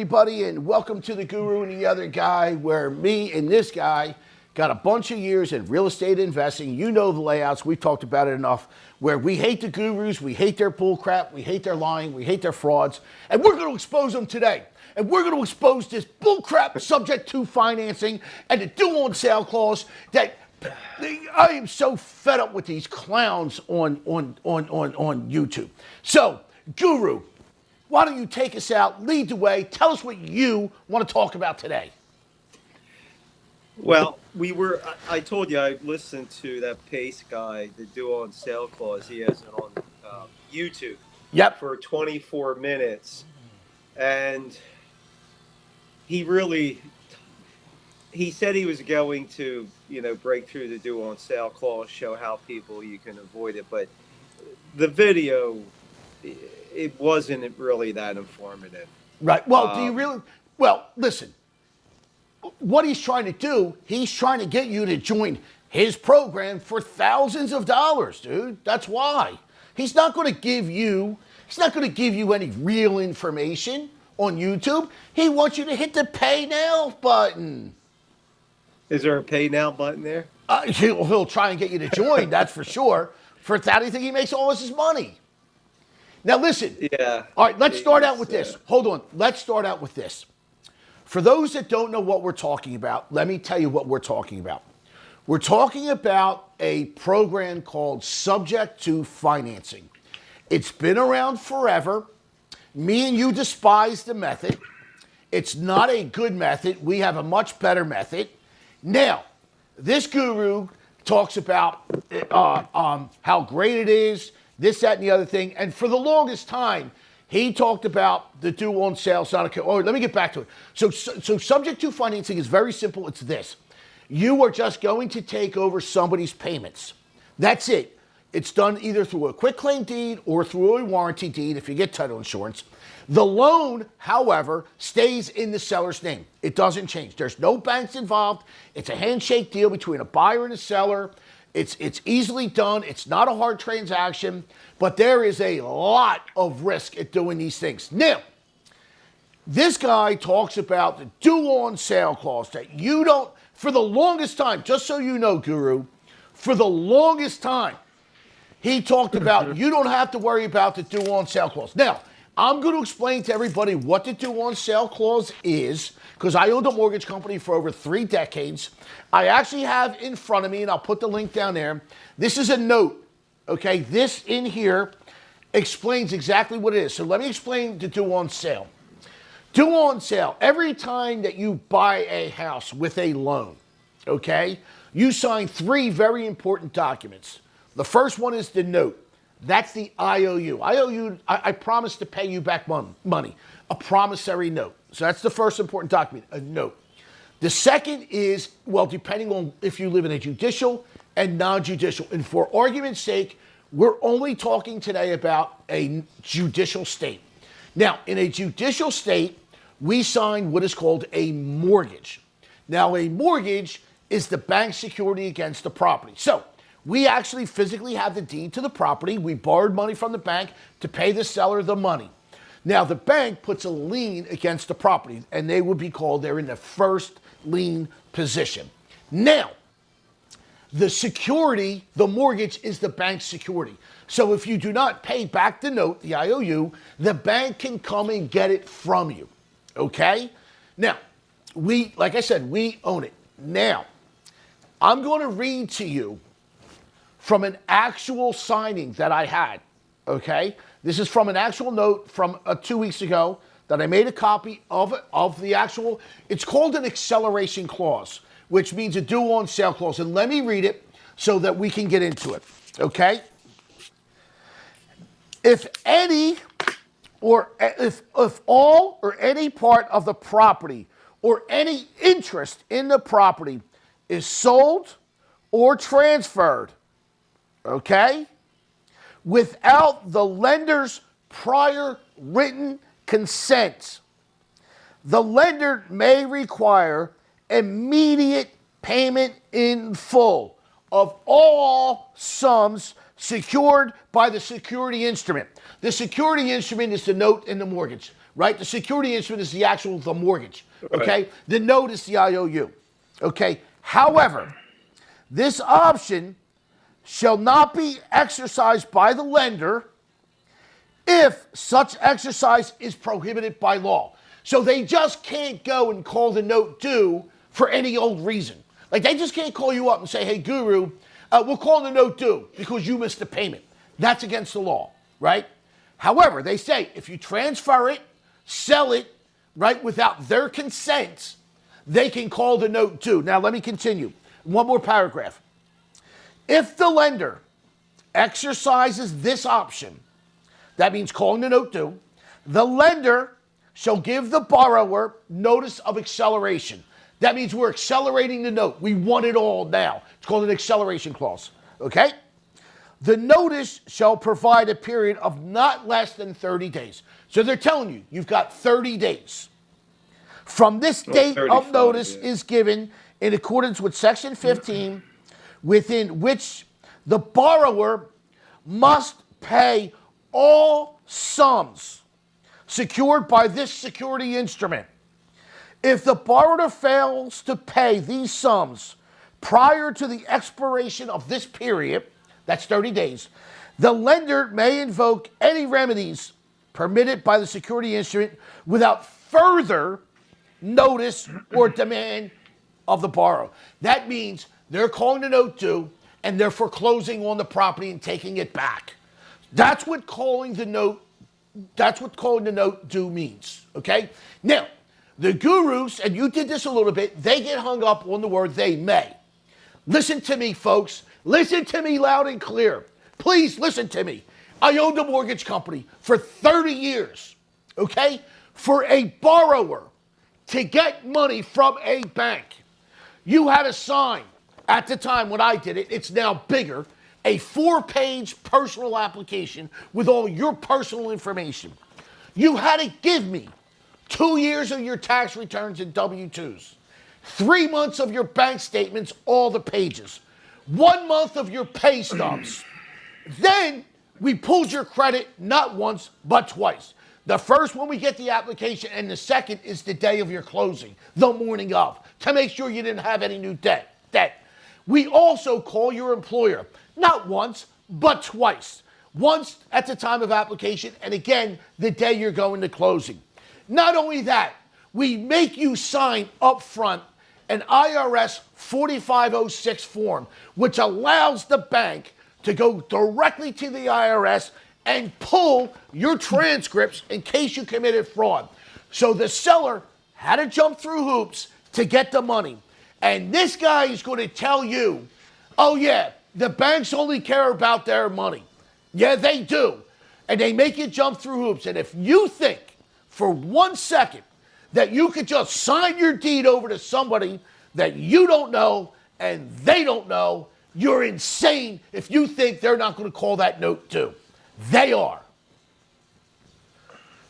everybody, and welcome to the Guru and the Other Guy, where me and this guy got a bunch of years in real estate investing. You know the layouts. We've talked about it enough, where we hate the gurus, we hate their bull crap, we hate their lying, we hate their frauds, and we're going to expose them today. And we're going to expose this bull crap subject to financing and the due on sale clause that I am so fed up with these clowns on YouTube. So, Guru, why don't you take us out, lead the way, tell us what you want to talk about today. Well, I told you I listened to that Pace guy, the due on sale clause. He has it on YouTube Yep. for 24 minutes. And he said he was going to, break through the due on sale clause, show how you can avoid it. But the video, it wasn't really that informative. Right. Well, do you really? Well, listen. What he's trying to do, he's trying to get you to join his program for thousands of dollars, dude. That's why. He's not going to give you any real information on YouTube. He wants you to hit the pay now button. Is there a pay now button there? He'll try and get you to join, that's for sure. For that, I think he makes all his money. Now, listen. Yeah. All right, let's start out with this. Hold on. Let's start out with this. For those that don't know what we're talking about, let me tell you what we're talking about. We're talking about a program called Subject to Financing. It's been around forever. Me and you despise the method. It's not a good method. We have a much better method. Now, this guru talks about how great it is, this, that, and the other thing. And for the longest time, he talked about the due on sale. Let me get back to it. So subject to financing is very simple. It's this. You are just going to take over somebody's payments. That's it. It's done either through a quitclaim deed or through a warranty deed if you get title insurance. The loan, however, stays in the seller's name. It doesn't change. There's no banks involved. It's a handshake deal between a buyer and a seller. It's easily done. It's not a hard transaction, but there is a lot of risk at doing these things. Now, this guy talks about the due on sale clause that you don't, for the longest time, just so you know, Guru, for the longest time, he talked about you don't have to worry about the due on sale clause. Now, I'm going to explain to everybody what the due on sale clause is, because I owned a mortgage company for over 3 decades. I actually have in front of me, and I'll put the link down there. This is a note, okay? This in here explains exactly what it is. So let me explain the due on sale. Due on sale, every time that you buy a house with a loan, okay, you sign 3 very important documents. The first one is the note. That's the IOU. I promise to pay you back money. A promissory note. So that's the first important document, a note. The second is, well, depending on if you live in a judicial and non-judicial. And for argument's sake, we're only talking today about a judicial state. Now, in a judicial state, we sign what is called a mortgage. Now, a mortgage is the bank's security against the property. So, we actually physically have the deed to the property. We borrowed money from the bank to pay the seller the money. Now, the bank puts a lien against the property, and they would be called, they're in the first lien position. Now, the security, the mortgage, is the bank's security. So if you do not pay back the note, the IOU, the bank can come and get it from you, okay? Now, like I said, we own it. Now, I'm going to read to you from an actual signing that I had, okay? This is from an actual note from 2 weeks ago that I made a copy of the actual, it's called an acceleration clause, which means a due on sale clause. And let me read it so that we can get into it, okay? If all or any part of the property or any interest in the property is sold or transferred, okay, without the lender's prior written consent, the lender may require immediate payment in full of all sums secured by the security instrument. The security instrument is the note and the mortgage. right? The security instrument is the mortgage, okay? Right. The note is the IOU, okay? However, this option shall not be exercised by the lender if such exercise is prohibited by law. So they just can't go and call the note due for any old reason. Like, they just can't call you up and say, hey, Guru, we're calling the note due because you missed the payment. That's against the law, right? However, they say if you transfer it, sell it, right, without their consent, they can call the note due. Now, let me continue. One more paragraph. If the lender exercises this option, that means calling the note due, the lender shall give the borrower notice of acceleration. That means we're accelerating the note. We want it all now. It's called an acceleration clause, okay? The notice shall provide a period of not less than 30 days. So they're telling you, you've got 30 days. From this date of notice is given in accordance with Section 15, within which the borrower must pay all sums secured by this security instrument. If the borrower fails to pay these sums prior to the expiration of this period, that's 30 days, the lender may invoke any remedies permitted by the security instrument without further notice or demand of the borrower. That means they're calling the note due and they're foreclosing on the property and taking it back. That's what calling the note due means, okay? Now, the gurus, and you did this a little bit, they get hung up on the word they may. Listen to me, folks. Listen to me loud and clear. Please listen to me. I owned a mortgage company for 30 years, okay? For a borrower to get money from a bank, you had to sign, at the time when I did it, it's now bigger, a 4-page personal application with all your personal information. You had to give me 2 years of your tax returns and W-2s, 3 months of your bank statements, all the pages, 1 month of your pay stubs. Then we pulled your credit not once, but twice. The first when we get the application, and the second is the day of your closing, the morning of, to make sure you didn't have any new debt. We also call your employer, not once, but twice. Once at the time of application, and again, the day you're going to closing. Not only that, we make you sign up front an IRS 4506 form, which allows the bank to go directly to the IRS and pull your transcripts in case you committed fraud. So the seller had to jump through hoops to get the money. And this guy is going to tell you, oh yeah, the banks only care about their money. Yeah, they do. And they make you jump through hoops. And if you think for 1 second that you could just sign your deed over to somebody that you don't know and they don't know, you're insane if you think they're not going to call that note due. They are.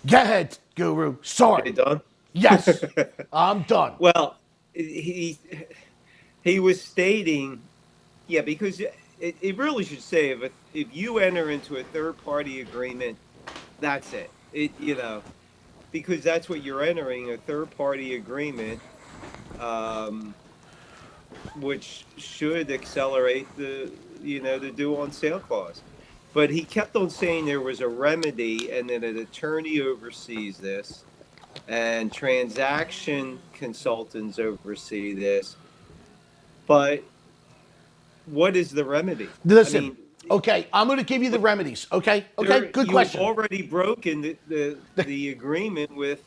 Go ahead, Guru. Sorry. Are you done? Yes, I'm done. Well, he was stating, yeah, because it really should say if you enter into a third-party agreement, that's it. Because that's what you're entering, a third-party agreement, which should accelerate the due on sale clause. But he kept on saying there was a remedy and that an attorney oversees this and transaction consultants oversee this. But what is the remedy? Listen, okay, I'm going to give you the remedies, okay? Okay, good question. You've already broken the agreement with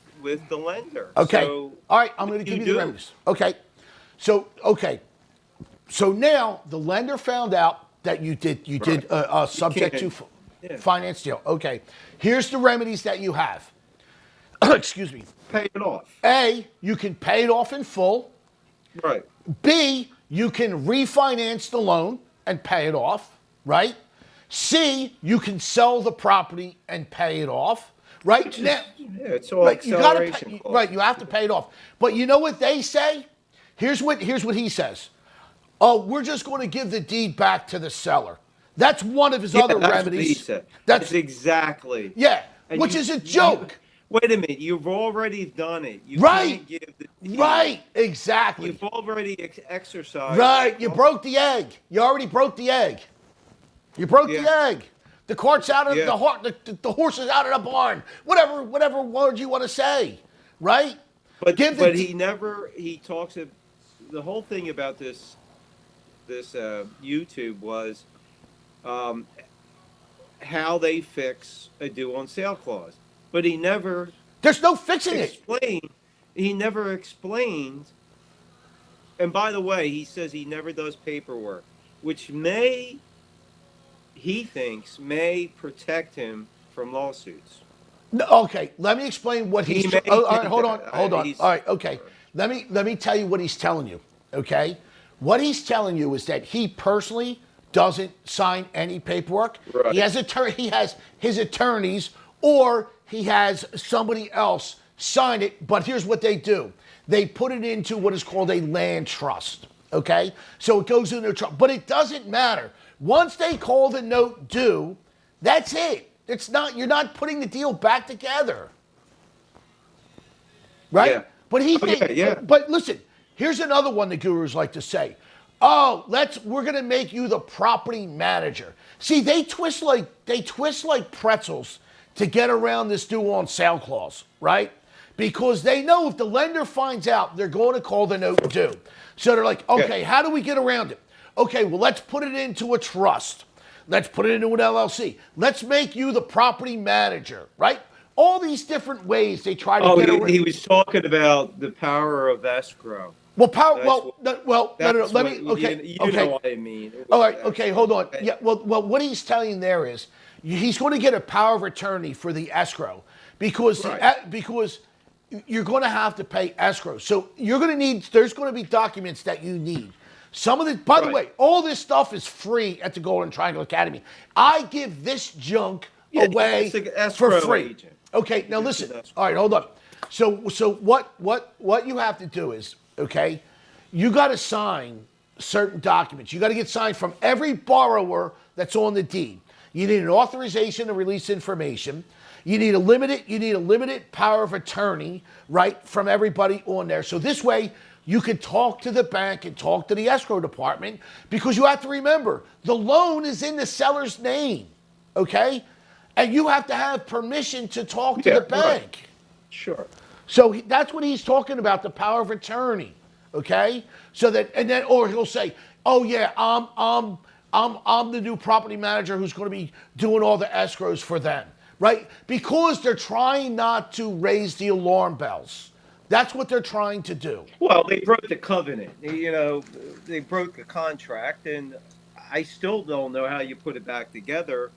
the lender. Okay, so all right, I'm going to give you the remedies. Okay, so now the lender found out that you did subject to finance deal. Okay, here's the remedies that you have. Excuse me. Pay it off. A, you can pay it off in full. Right. B, you can refinance the loan and pay it off, right? C, you can sell the property and pay it off, right? It's all acceleration. Right, you have to pay it off. But you know what they say? Here's what he says. Oh, we're just going to give the deed back to the seller. That's one of his other remedies. That's exactly. Yeah, which is a joke. Wait a minute. You've already done it. You Right, can't give the deed. right, exactly. You've already exercised your Right, you broke the egg. You already broke the egg. You broke the Yeah, egg. The cart's out of yeah. the horse is out of the barn. Whatever word you want to say, right? Give But the but he never he talks of the whole thing about this YouTube was um, how they fix a due on sale clause. But there's no fixing it. explained he never explained. And by the way, he says he never does paperwork, which he thinks may protect him from lawsuits. No, okay, let me explain what He he's. may Oh, all right, think hold on, that. hold on. He's All right, okay. Let me tell you what he's telling you. Okay, what he's telling you is that he personally doesn't sign any paperwork. right. He has his attorneys, or he has somebody else sign it. But here's what they do: they put it into what is called a land trust. Okay, so it goes into a trust, but it doesn't matter. Once they call the note due, that's it. It's not. You're not putting the deal back together, right? Yeah. But he Oh, yeah, thinks. yeah. But listen, here's another one the gurus like to say. Oh, we're gonna make you the property manager. See, they twist like pretzels to get around this due on sale clause, right? Because they know if the lender finds out, they're going to call the note due. So they're like, okay, how do we get around it? Okay, well, let's put it into a trust. Let's put it into an LLC. Let's make you the property manager, right? All these different ways they try to Oh, get around. he was talking about the power of escrow. Well, That's no. That's Let what me. Okay, you okay. know what I mean. It All was right. Okay. escrow. Hold on. Yeah. Well. What he's telling you there is he's going to get a power of attorney for the escrow because Right. because you're going to have to pay escrow. So you're going to need. There's going to be documents that you need. Some of the. By the Right. way, all this stuff is free at the Golden Triangle Academy. I give this junk Yeah, away it's an for escrow free. agent. Okay. Now It's listen. an escrow. All right. Hold on. So what you have to do is okay. You got to sign certain documents. You got to get signed from every borrower that's on the deed. You need an authorization to release information. You need a limited power of attorney, right, from everybody on there. So this way you can talk to the bank and talk to the escrow department because you have to remember the loan is in the seller's name, okay? And you have to have permission to talk to Yeah, the right. bank. Sure. So that's what he's talking about, the power of attorney. Okay? So that and then or he'll say, "Oh yeah, I'm the new property manager who's going to be doing all the escrows for them." Right? Because they're trying not to raise the alarm bells. That's what they're trying to do. Well, they broke the covenant. They broke the contract, and I still don't know how you put it back together.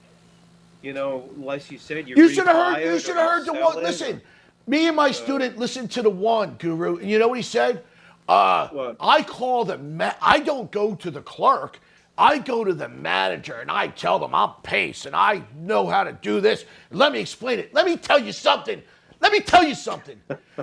Unless you said you You should have heard. refi You it should or have you heard the sell one. it Listen, me and my student listened to the one guru, and you know what he said? What? I call the. I don't go to the clerk. I go to the manager, and I tell them I'm Pace, and I know how to do this. Let me explain it. Let me tell you something. Let me tell you something.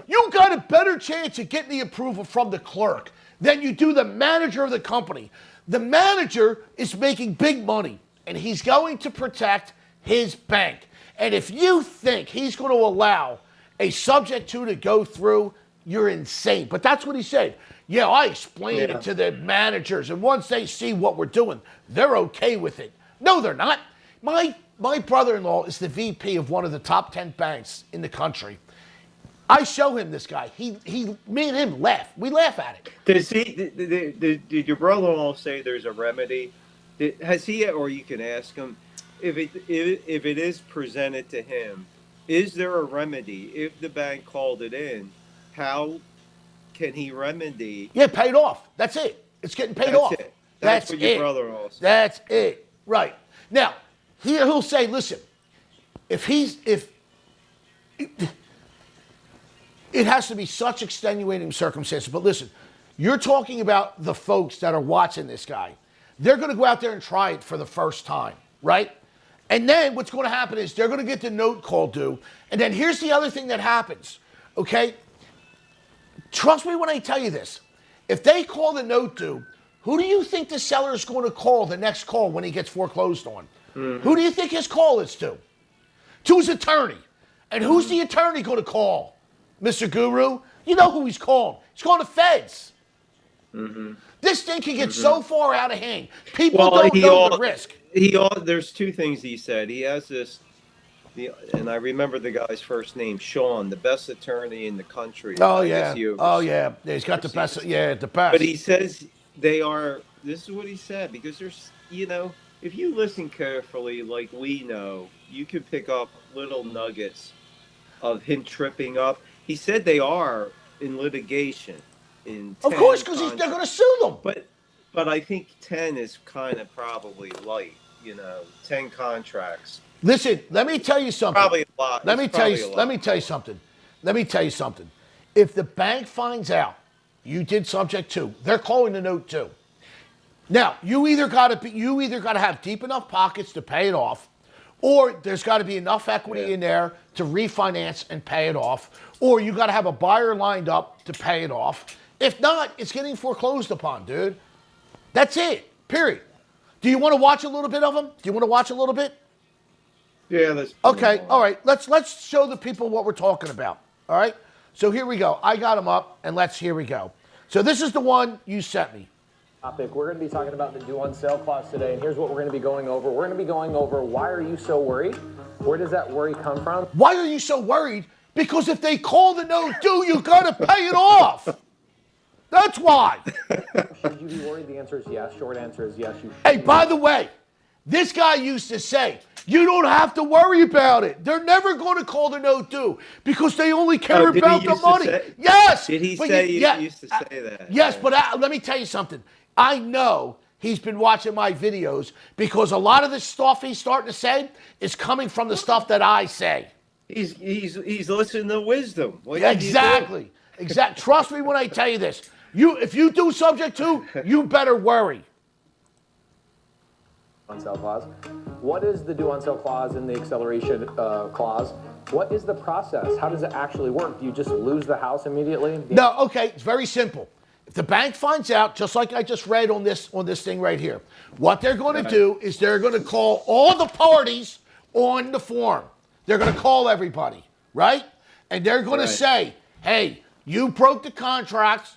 You got a better chance of getting the approval from the clerk than you do the manager of the company. The manager is making big money, and he's going to protect his bank. And if you think he's going to allow a subject to go through, you're insane. But that's what he said. Yeah, I explained Yeah. it to the managers, and once they see what we're doing, they're okay with it. No, they're not. My brother-in-law is the VP of one of the top 10 banks in the country. I show him this guy. Me and him laugh. We laugh at it. Did your brother-in-law say there's a remedy? Has he, or you can ask him, if it is presented to him, is there a remedy? If the bank called it in, how can he remedy? Yeah, paid off. That's it. It's getting paid That's off. it. That's what your it. brother-in-law said. That's it. Right. Now, he'll say, listen, if it has to be such extenuating circumstances, but listen, you're talking about the folks that are watching this guy. They're going to go out there and try it for the first time, right? And then what's going to happen is they're going to get the note call due. And then here's the other thing that happens, okay? Trust me when I tell you this. If they call the note due, who do you think the seller is going to call the next call when he gets foreclosed on? Who do you think his call is to? To his attorney. And who's the attorney going to call? Mr. Guru? You know who he's calling. He's calling the feds. This thing can get so far out of hand. People don't know the risk. There's two things he said. He has this, and I remember the guy's first name, Sean, the best attorney in the country. Oh, yeah. He's got the best. Yeah, the best. But he says they are, this is what he said, because there's, if you listen carefully, like we know, you can pick up little nuggets of him tripping up. He said they are in litigation. Of course, because they're going to sue them. But I think 10 is kind of probably light, 10 contracts. Listen, let me tell you something. Probably a lot. Let me tell you something. If the bank finds out you did subject to, they're calling the note too. Now, you either got to have deep enough pockets to pay it off, or there's got to be enough equity in there to refinance and pay it off, or you got to have a buyer lined up to pay it off. If not, it's getting foreclosed upon, dude. That's it. Period. Do you want to watch a little bit of them? Do you want to watch a little bit? Yeah, let's. Okay, all right. Let's show the people what we're talking about. All right. So here we go. I got them up, and here we go. So this is the one you sent me. Topic. We're going to be talking about the due on sale clause today, and here's what we're going to be going over. We're going to be going over why are you so worried? Where does that worry come from? Why are you so worried? Because if they call the note due, you got to pay it off. That's why. Should you be worried? The answer is yes. Short answer is yes. You should. Hey, by the way, this guy used to say, you don't have to worry about it. They're never going to call the note due because they only care about the money. Yes. Did he say he used to say that? Yes, but let me tell you something. I know he's been watching my videos because a lot of the stuff he's starting to say is coming from the stuff that I say. He's listening to wisdom. Exactly. Trust me when I tell you this. If you do subject to, you better worry. On sale clause. What is the due on sale clause and the acceleration clause? What is the process? How does it actually work? Do you just lose the house immediately? No, okay, it's very simple. If the bank finds out, just like I just read on this thing right here, what they're going to do is they're going to call all the parties on the form. They're going to call everybody, right? And they're going to say, hey, you broke the contracts.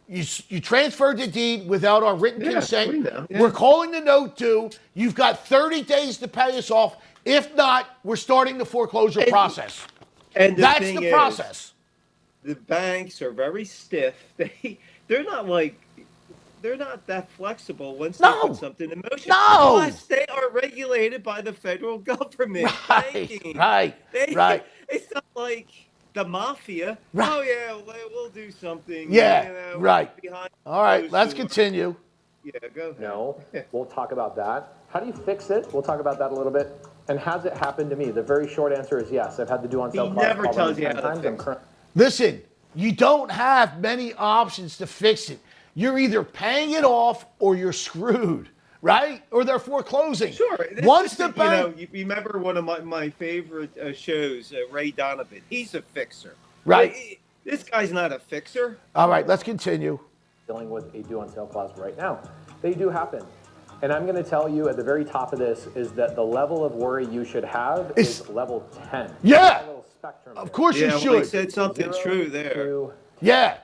You transferred the deed without our written consent. We're calling the note due. You've got 30 days to pay us off. If not, we're starting the foreclosure process. And that's the process. The banks are very stiff. They're not that flexible once they put something in motion. No. Plus, they are regulated by the federal government. Right. It's not like the mafia. Right. Oh yeah, we'll do something. Yeah. Right. All right. Let's continue. Yeah. Go ahead. No. We'll talk about that. How do you fix it? We'll talk about that a little bit. And has it happened to me? The very short answer is yes. I've had the due on sale clause. He never tells you how to fix it. Listen, you don't have many options to fix it. You're either paying it off or you're screwed, right? Or they're foreclosing. Sure. Once the bank, you remember one of my favorite shows, Ray Donovan. He's a fixer, right? This guy's not a fixer. All right, let's continue. Dealing with a due on sale clause right now. They do happen. And I'm going to tell you at the very top of this is that the level of worry you should have is level 10. Yeah. A little spectrum of course you should. Well, he said something true there. Yeah.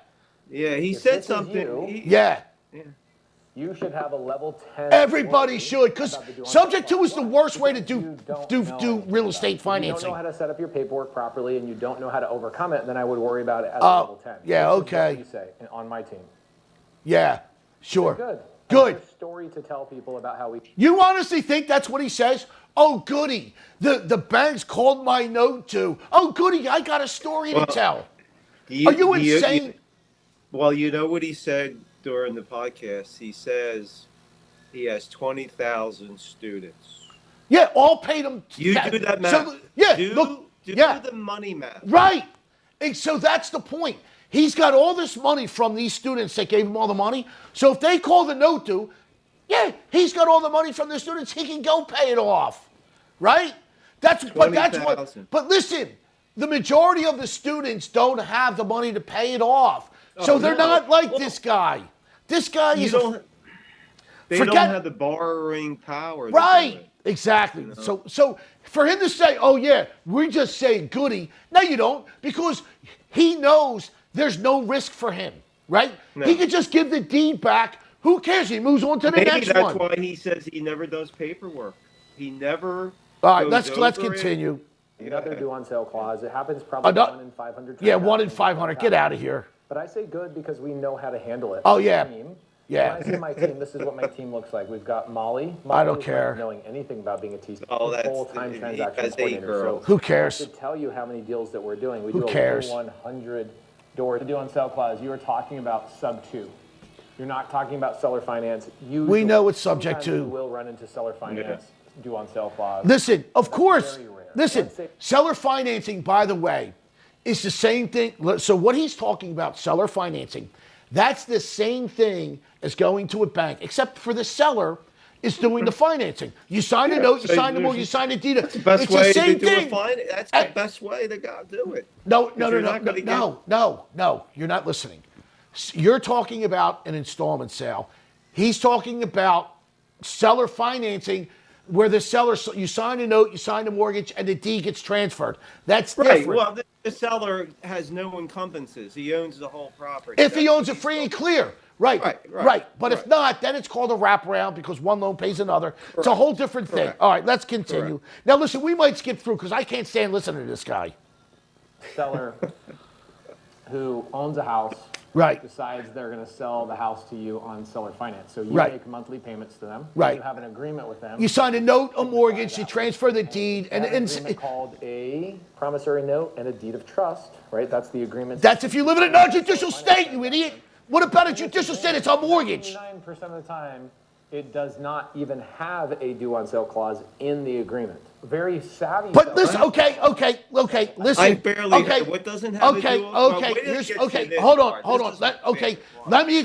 Yeah, he said something. Yeah. You should have a level 10. Everybody should, because subject to is the worst way to do real estate financing. If you don't know how to set up your paperwork properly and you don't know how to overcome it, then I would worry about it as level 10. Yeah, this okay. Is what you say on my team. Yeah, sure. Good. Good. A story to tell people about how we. You honestly think that's what he says? Oh, goody. The bank's called my note to. Oh, goody, I got a story to tell. Are you insane? Well, you know what he said during the podcast? He says he has 20,000 students. Yeah, all paid him. You do that math. So, yeah, do the money math. Right. And so that's the point. He's got all this money from these students that gave him all the money. So if they call the note due, yeah, he's got all the money from the students. He can go pay it off, right? But listen, the majority of the students don't have the money to pay it off. So they're not like this guy. This guy is. They don't have the borrowing power. Right. Exactly. So for him to say, "Oh yeah, we're just saying goody," no, you don't, because he knows there's no risk for him, right? No. He could just give the deed back. Who cares? He moves on to the Maybe next that's one. why he says he never does paperwork. He never. All right, goes let's over it. continue. Another due on sale clause. It happens probably no- 1 in 500. Yeah, 1 in transactions. 500. Get out of here. But I say good because we know how to handle it. Oh, As a yeah. team. Yeah. When I say my team, this is what my team looks like. We've got Molly. I don't Molly is care. not knowing anything about being a Oh, that's- full-time he transaction has 8 coordinator. girls. So Who cares? I could tell you how many deals that we're doing. We Who do cares? 100 doors. The due on sale clause. You were talking about sub 2. You're not talking about seller finance. We know it's subject Sometimes to. You will run into seller finance due on sale clause. Listen, of course. very rare. Listen, Let's say- seller financing, by the way, is the same thing. So what he's talking about, seller financing, that's the same thing as going to a bank, except for the seller is doing the financing. You sign a note, you so sign the there's- mortgage, you sign a deed. That's the best It's way the to same do thing. a fine. That's the best way to do it. No, Because you're not gonna no, you're not listening. You're talking about an installment sale. He's talking about seller financing where the seller, you sign a note, you sign a mortgage, and the deed gets transferred. That's Right. different. Well, the seller has no encumbrances. He owns the whole property. If he That's owns what it he's free and talking clear. Right, Right. But if not, then it's called a wraparound because one loan pays another. It's a whole different thing. Correct. All right, let's continue. Now, listen, we might skip through because I can't stand listening to this guy. Seller who owns a house Right. decides they're going to sell the house to you on seller finance. So you Right. make monthly payments to them. Right. You have an agreement with them. You sign a note, a mortgage, you transfer the deed, and an and agreement called a promissory note and a deed of trust, right? That's the agreement. that's if you live in a non-judicial state, you idiot. What about a judicial state? It's a mortgage. 99% of the time, it does not even have a due on sale clause in the agreement. Very savvy. But seller. listen, okay, listen. I barely okay, heard. What doesn't have a okay, due on- well, okay, wait till here's, it gets to okay, this hold on, part. hold This on. is Okay, big. let me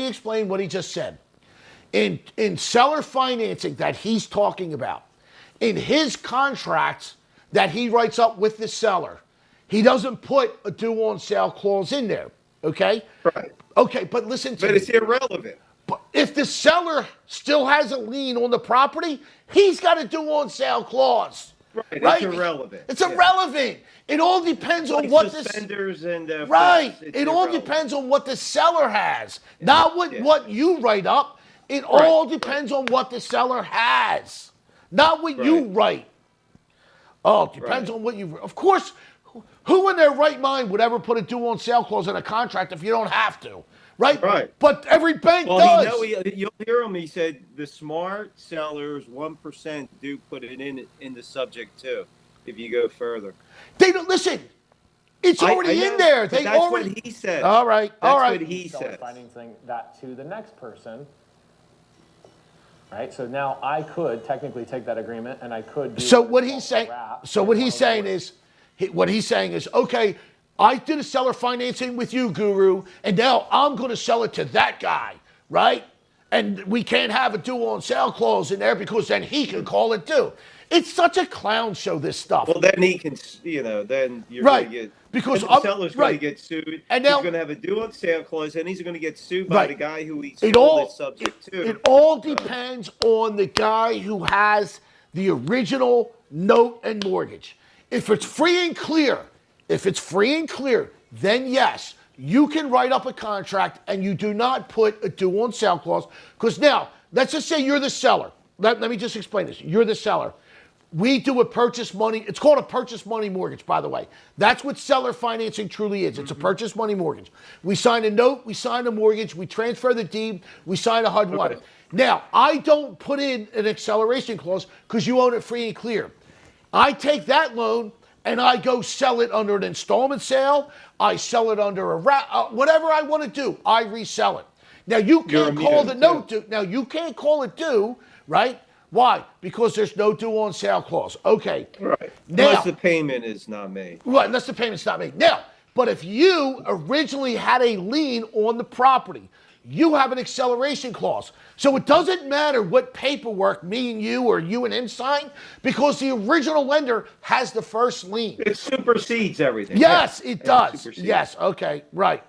explain what he just said. In seller financing that he's talking about, in his contracts that he writes up with the seller, he doesn't put a due on sale clause in there, okay? Right. Okay, but listen to But me. it's irrelevant. But if the seller still has a lien on the property, he's got a due on sale clause. Right, it's irrelevant. It's Yeah. irrelevant. It all depends on Like what the suspenders and right. it's It all irrelevant. depends on what the seller has, not Yeah. what you write up. It all depends on what the seller has, not what you Right. write. Oh, it depends Right. on what you. Of course, who in their right mind would ever put a due on sale clause in a contract if you don't have to, right? Right. But every bank Well, does. you'll hear him. He said the smart sellers 1% do put it in the subject too. If you go further, They don't listen. It's I already know, in there. but They that's already. what he said. All right. That's all right. what he Seller says. financing that to the next person. Right, so now I could technically take that agreement and I could do. So is what called he's a saying. wrap So and what one he's of saying those. is, what he's saying is, okay, I did a seller financing with you, Guru, and now I'm going to sell it to that guy, right? And we can't have a due on sale clause in there because then he can call it due. It's such a clown show. This stuff. Well, then he can, then you're Right, going to get because then I'm- the seller's going to right. get sued. And he's now- going to have a due on sale clause, and he's going to get sued by Right. the guy who he It sold all it subject to. It all depends on the guy who has the original note and mortgage. If it's free and clear, then yes, you can write up a contract and you do not put a due on sale clause. Because now, let's just say you're the seller. Let me just explain this. You're the seller. We do a purchase money. It's called a purchase money mortgage, by the way. That's what seller financing truly is. It's a purchase money mortgage. We sign a note, we sign a mortgage, we transfer the deed, we sign a HUD-1. Okay. Now, I don't put in an acceleration clause because you own it free and clear. I take that loan and I go sell it under an installment sale. I sell it under whatever I want to do. I resell it. Now you can't call the note due. Now you can't call it due, right? Why? Because there's no due on sale clause. Okay. Right. Now, Unless the payment is not made. right, unless the payment's not made. Now, but if you originally had a lien on the property, you have an acceleration clause. So it doesn't matter what paperwork me and you or you and him sign because the original lender has the first lien. It supersedes everything. Yes, it Yeah, does. supersedes. Yes, okay, right.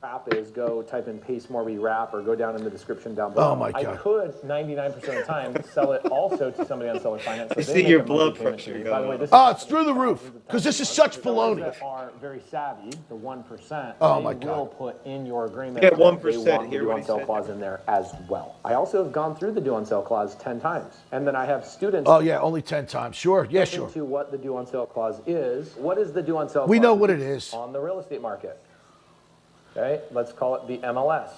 wrap is, go type in Pace Morby wrap or go down in the description down below. Oh, my God. I could 99% of the time sell it also to somebody on seller finance. So I they see make your a monthly blood payment to pressure you. going By the way, up. this Oh, is it's through the roof because this is such those baloney. that are very savvy, the 1%, Oh, they my will God. put in your agreement Yeah, that 1%, they want the hear due what on he sale said. clause in there as well. I also have gone through the due on sale clause 10 times. And then I have students Oh, yeah, only 10 times. Sure. Yeah, sure. into what the due on sale clause is. What is the due on sale clause? We know what it is. On the real estate market. Okay, let's call it the MLS.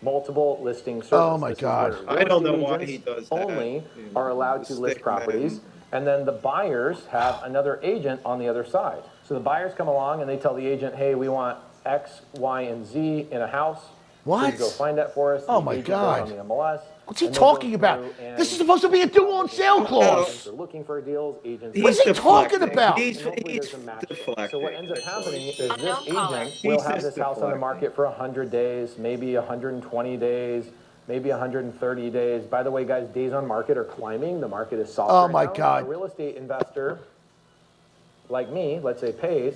Multiple listing service. Oh, my This is God. where I real don't know estate why agents he does that. only You know, are allowed to list stick properties, man. and then the buyers have another agent on the other side. So the buyers come along and they tell the agent, hey, we want X, Y, and Z in a house. What? Please go find that for us. Oh, The my agent goes God. on the MLS. What's he and they go talking about? through and- This is supposed to be a due on sale clause. Agents are looking for deals. Agents. What is he talking deflecting. about? He's, And hopefully he's there's a match. deflecting. So what ends up That's all happening he's- is this agent will have this house on the market for 100 days, maybe 120 days, maybe 130 days. By the way, guys, days on market are climbing. The market is soft. Oh, right my now. God. A real estate investor like me, let's say Pace,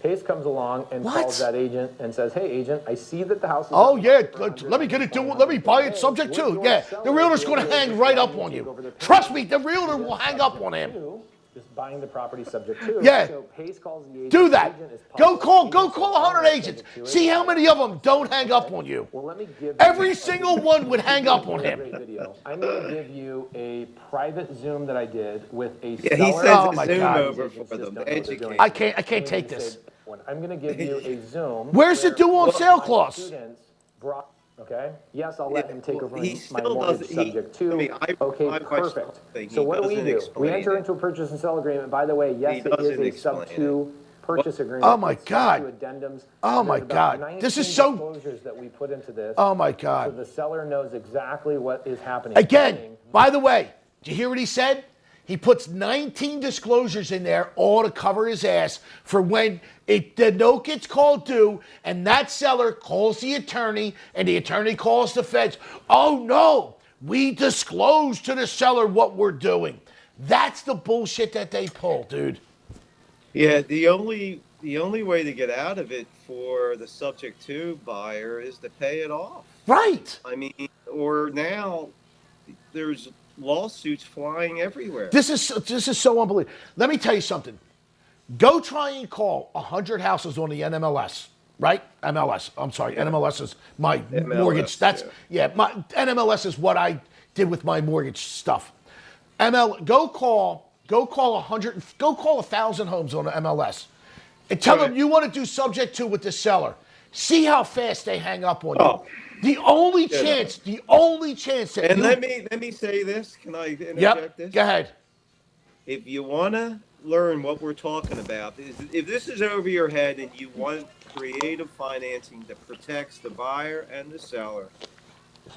Pace comes along and What? calls that agent and says, hey, agent, I see that the house is Oh, on the yeah. market for Let me get it. 120 Let me buy it days. subject Would to. your Yeah. seller The realtor's be going to able hang just right allow up you on to you. take over their Trust payment? me, the realtor will hang up on him. Just buying the property subject to. Yeah. So Pace calls the agent. Do that. Agent is Go public. call Agent is 100 public, agents. subject to it. See how many of them don't hang up on you. Well, let me give you Every single one would hang up on a him. great video. I'm going to give you a private Zoom that I did with a Yeah, he seller. sends Oh, a my Zoom God. over Agents for just them don't to know what they're educate. doing. I can't Let me take say this. one. I'm going to give you a Zoom. Where's the where due on one of sale my clause? students brought- Okay. Yes, I'll let him take over He my still mortgage doesn't- subject to. I mean, Okay, I watched perfect. something. So He what do? doesn't We explain enter it. into a purchase and sell agreement. By the way, yes, He it is doesn't a sub explain to purchase agreement. Oh, my It's sub God. to addendums. Oh, And my there's about God. This 19 is so- disclosures that we put into this. Oh, my So God. the seller knows exactly what is happening. Again, by the way, did you hear what he said? He puts 19 disclosures in there, all to cover his ass for when the note gets called due and that seller calls the attorney and the attorney calls the feds. Oh no, we disclose to the seller what we're doing. That's the bullshit that they pull, dude. Yeah, the only way to get out of it for the subject to buyer is to pay it off. Right. I mean, or now there's lawsuits flying everywhere. This is so unbelievable. Let me tell you something. Go try and call 100 houses on the NMLS, right? MLS. I'm sorry. NMLS is my MLS, mortgage. That's my NMLS is what I did with my mortgage stuff. Go call 100. Go call 1,000 homes on the MLS, and tell them you want to do subject to with the seller. See how fast they hang up on you. Oh. The only chance that And you, let me say this. Can I interject yep, this? go ahead. If you want to learn what we're talking about, if this is over your head and you want creative financing that protects the buyer and the seller,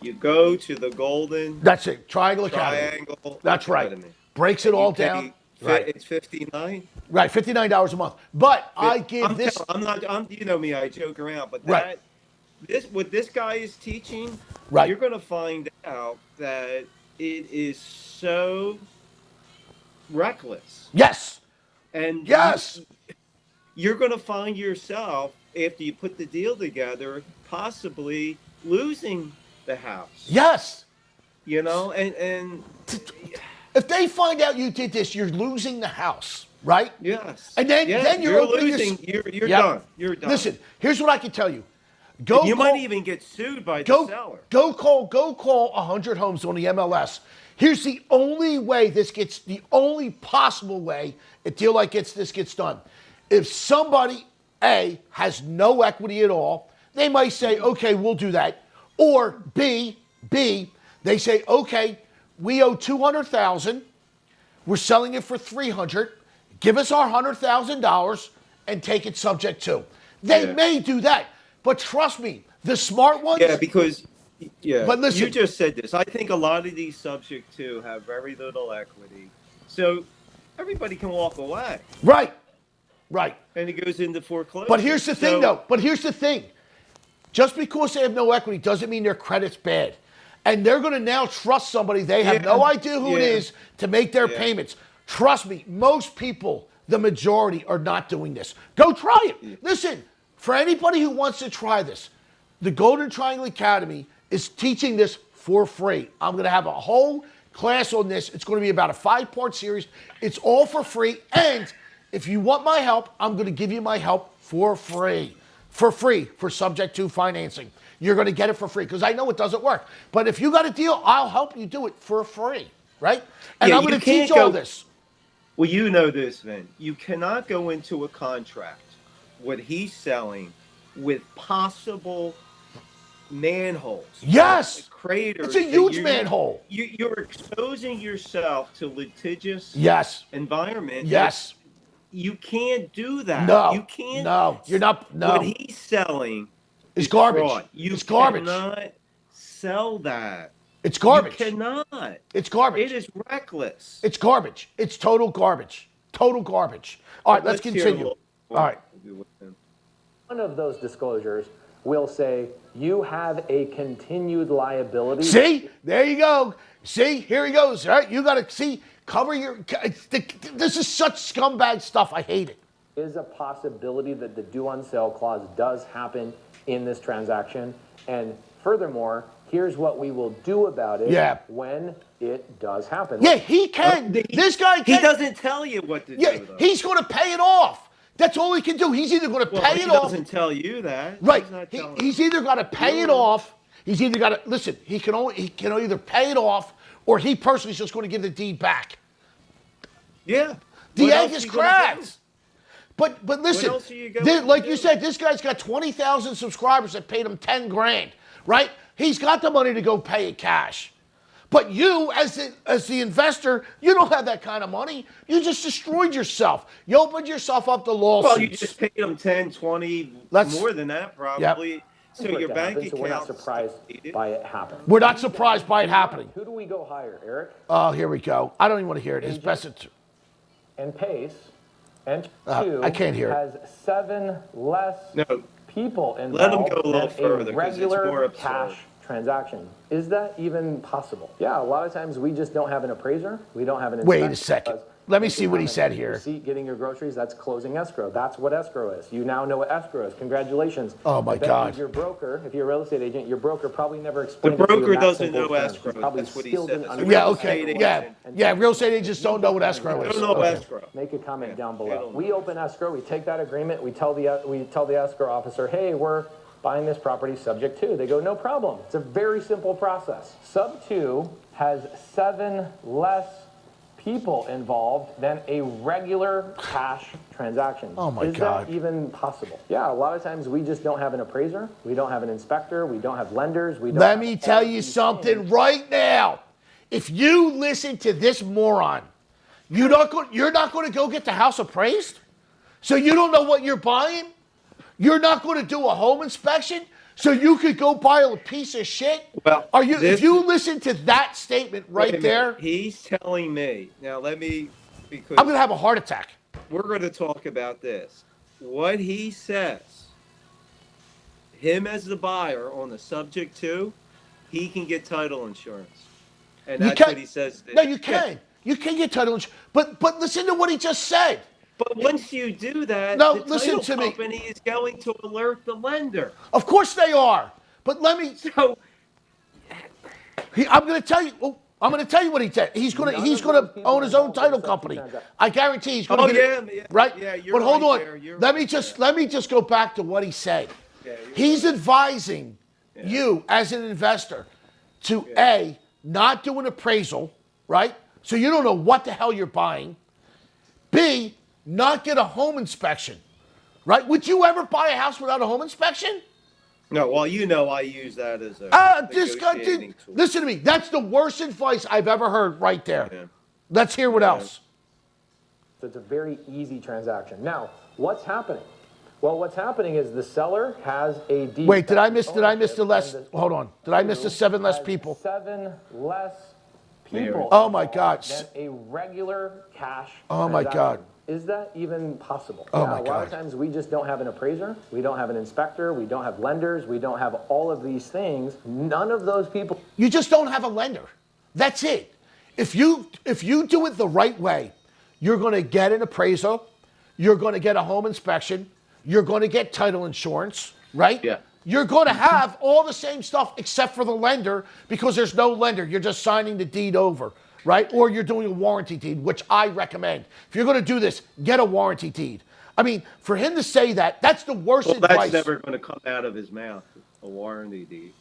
you go to the Golden That's it. Triangle Academy. Triangle That's right. Academy. Breaks it all You pay down. Right. It's $59. Right, $59 a month. But I give this. You know me, I joke around, but Right. what this guy is teaching, Right. you're going to find out that it is so reckless. Yes. And Yes. you're going to find yourself, after you put the deal together, possibly losing the house. Yes. You know, and If they find out you did this, you're losing the house, right? yes. And then you're opening losing. You're Yep. done. You're done. Listen, here's what I can tell you. Go you call, might even get sued by the seller. Go call 100 homes on the MLS. Here's the only way the only possible way a deal like this gets done. If somebody, A, has no equity at all, they might say, okay, we'll do that. Or B, they say, okay, we owe $200,000. We're selling it for $300,000. Give us our $100,000 and take it subject to. They may do that. But trust me, the smart ones. Yeah, because But listen, you just said this. I think a lot of these subject to have very little equity, so everybody can walk away, right, and it goes into foreclosure. But here's the thing, though. But here's the thing. Just because they have no equity doesn't mean their credit's bad. And they're going to now trust somebody they have no idea who it is to make their payments. Trust me, most people, the majority, are not doing this. Go try it. Listen, For anybody who wants to try this, the Golden Triangle Academy is teaching this for free. I'm going to have a whole class on this. It's going to be about a 5-part series. It's all for free. And if you want my help, I'm going to give you my help for free. For subject to financing. You're going to get it for free because I know it doesn't work. But if you got a deal, I'll help you do it for free, right? And Yeah, I'm you going to can't teach all go- this. Well, you know this, Vin. You cannot go into a contract, what he's selling, with possible manholes. Yes! Craters. It's a that huge manhole. You're exposing yourself to litigious Yes. environment. Yes. You can't do that. No. You can't. No. You're not. No. What he's selling It's is garbage. fraud. You It's garbage. cannot sell that. It's garbage. You cannot. It's garbage. It is reckless. It's garbage. It's total garbage. Total garbage. All right, let's hear a continue. little All right. One of those disclosures will say you have a continued liability. See? There you go. See? Here he goes. All right? You got to see. Cover your. This is such scumbag stuff. I hate it. Is a possibility that the due on sale clause does happen in this transaction. And furthermore, here's what we will do about it Yeah. when it does happen. Yeah, he can. This guy can. He doesn't tell you what to Yeah, do, though. he's going to pay it off. That's all he can do. He's either going to Well, pay he it off. doesn't tell you that. Right. He's not He, telling he's you. either got to pay it off. He's either got to listen. He can either pay it off, or he personally is just going to give the deed back. Yeah. The What egg else is you gonna do? cracked. But listen, else are you going like to you do? said, this guy's got 20,000 subscribers that paid him 10 grand, right? He's got the money to go pay it cash. But you, as the investor, you don't have that kind of money. You just destroyed yourself. You opened yourself up to lawsuits. Well, you just paid him 10, 20, more than that probably. So For it your to bank happen, so we're not account. surprised by it happening. We're not surprised by it happening. Who do we go hire, Eric? Oh, here we go. I don't even want to hear it. His best. And Pace, and I can't hear it. has 7 less No. people involved Let him go a little than further, 'cause it's more regular absurd. cash transaction. Is that even possible? Yeah, a lot of times we just don't have an appraiser. We don't have an Wait a inspector. second. Let me see what he said here. Receipt, getting your groceries, that's closing escrow. That's what escrow is. You now know what escrow is. Congratulations. Oh, my I bet God. Your broker, if you're a real estate agent, your broker probably never explained The it to you in broker that doesn't simple know terms. escrow. He probably That's what he still said. didn't It's a understand Yeah, real okay. estate Yeah, agent. yeah. Real estate agents don't know what escrow They is. don't know Okay. escrow. Make a comment down They below. don't We open escrow, we take that agreement, we tell the escrow officer, hey, we're buying this property subject to. They go, no problem. It's a very simple process. Sub 2 has 7 less people involved than a regular cash transaction. Oh, my Is God. that even possible? Yeah, a lot of times we just don't have an appraiser, we don't have an inspector, we don't have lenders, we don't Let have me all tell of you these something things. right now. If you listen to this moron, you're not going to go get the house appraised? So you don't know what you're buying? You're not going to do a home inspection? So you could go buy a piece of shit? Well, If this- you listen to that statement Wait a right minute. there, He's telling me. Now let me, because I'm going to have a heart attack. we're going to talk about this. What he says, him as the buyer on the subject to, he can get title insurance. And You that's can't- what he says. No, you can. You can get title insurance. But listen to what he just said. But once you do that, No, the listen title to me. company is going to alert the lender. Of course they are. But let me. So I'm going to tell you. I'm going to tell you what he said. He's going None to of those people own his own involved in title the company. transaction. I guarantee he's going Oh, to get yeah, right. yeah, you're but hold right on. there, you're Let me right just go back to what he said. Yeah, you're He's advising you as an investor to A, not do an appraisal, right? So you don't know what the hell you're buying. B, not get a home inspection, right? Would you ever buy a house without a home inspection? no, well, you know, I use that as a This guy negotiating did. tool. Listen to me. That's the worst advice I've ever heard right there. Yeah. Let's hear what else. So it's a very easy transaction. Now, what's happening? Well, what's happening is the seller has a deed. Wait, did I miss the ownership, less? and Hold on. Did I miss the 7 less has people? 7 less people. Oh, my God. Than a regular cash. Oh, my transaction. God. Is that even possible? Oh, Yeah, my a lot God. of times we just don't have an appraiser, we don't have an inspector, we don't have lenders, we don't have all of these things. None of those people. You just don't have a lender. That's it. If you do it the right way, you're going to get an appraisal, you're going to get a home inspection, You're going to get title insurance, right? Yeah. You're going to have all the same stuff except for the lender because there's no lender. You're just signing the deed over, right? Or you're doing a warranty deed, which I recommend. If you're going to do this, get a warranty deed. I mean, for him to say that, that's the worst Well, advice. that's never going to come out of his mouth, a warranty deed.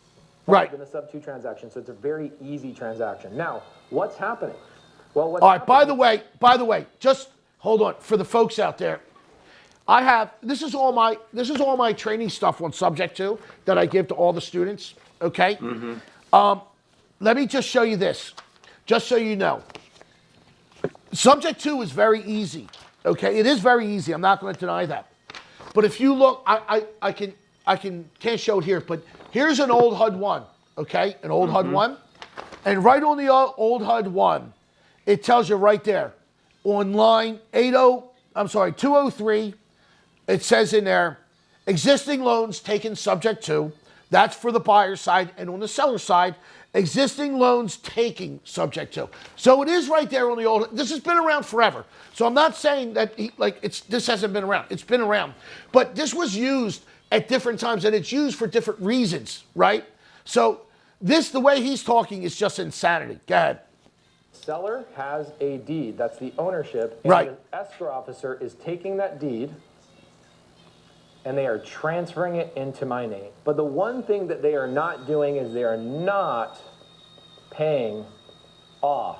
Right. In a sub-2 transaction, so it's a very easy transaction. Now, what's happening? Well, what's All right, by happening- the way, just hold on for the folks out there. I have this is all my training stuff on Subject 2 that I give to all the students, okay? Let me just show you this. Just so you know. Subject 2 is very easy. Okay? It is very easy. I'm not going to deny that. But if you look, I can't show it here, but here's an old HUD 1, okay? An old HUD 1. And right on the old HUD 1, it tells you right there on line 203, it says in there, existing loans taken subject to, that's for the buyer side, and on the seller side, existing loans taking subject to. So it is right there on the old, this has been around forever. So I'm not saying that this hasn't been around. It's been around. But this was used at different times and it's used for different reasons, right? So the way he's talking is just insanity. Go ahead. Seller has a deed. That's the ownership. And Right. the escrow officer is taking that deed and they are transferring it into my name. But the one thing that they are not doing is they are not paying off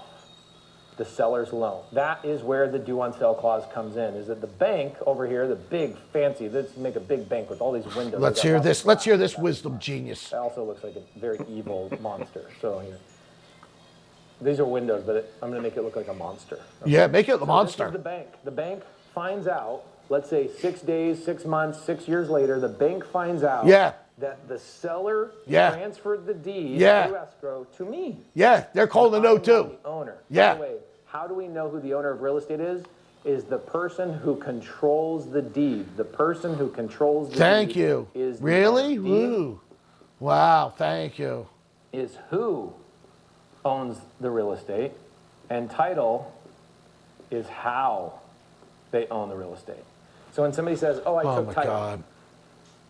the seller's loan. That is where the due on sale clause comes in, is that the bank over here, the big fancy, let's make a big bank with all these windows. Let's hear this. Let's hear this wisdom genius. It also looks like a very evil monster. So here. These are windows, but I'm going to make it look like a monster. Yeah, make it the So monster. This is the bank. The bank finds out, let's say 6 days, 6 months, 6 years later, the bank finds out Yeah. that the seller Yeah. transferred the deed Yeah. through escrow to me. Yeah, they're calling the note I'm not too. the owner. Yeah. By the way, how do we know who the owner of real estate is? Is the person who controls the deed. The person who controls the Thank deed you. is the Really? deed Woo. Wow, thank you. is who owns the real estate, and title is how they own the real estate. So when somebody says, "Oh, I Oh took my title," God.